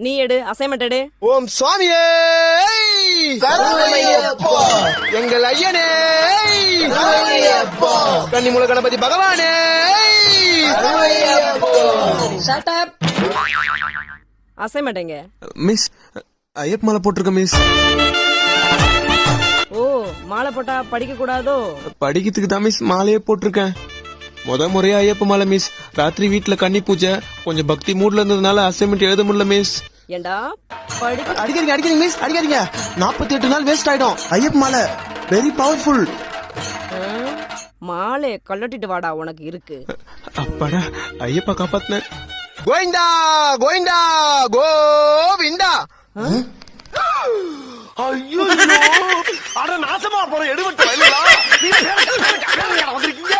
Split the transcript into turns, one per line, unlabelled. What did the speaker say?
நீ எடு, அசைன்மெண்ட் எடு.
ஓம் சுவாமியே எங்கள் ஐயனே கன்னிமூல கணபதி பகவானே.
அசைன்மெண்ட் எங்க?
மிஸ் ஐயப்ப மாலை போட்டிருக்க மிஸ்.
ஓ, மாலை போட்டா படிக்க கூடாதோ?
படிக்கிறதுக்கு தான் மிஸ் மாலையே போட்டிருக்கேன். முறையா ஐயப்ப மாலை மிஸ். ராத்திரி வீட்டுல கன்னி பூஜை, கொஞ்சம் பக்தி மூட்ல இருந்ததுனால அசைன்மெண்ட் எழுத முடியல மிஸ்.
ஏண்டா
அடிக்காதீங்க மிஸ், அடிக்காதீங்க. 48 நாள் வேஸ்ட் ஆயிடும். ஐயப்ப மாலை வெரி பவர்ஃபுல்.
மாலை கழட்டிட்டு வாடா, உனக்கு இருக்கு.
அப்பாடா, ஐயப்பா காப்பாத்தின.
கோவிந்தா கோவிந்தா கோவிந்தா.
ஐயோ, அட நாசமா போற எடுபட்டு வந்திருக்கீங்க.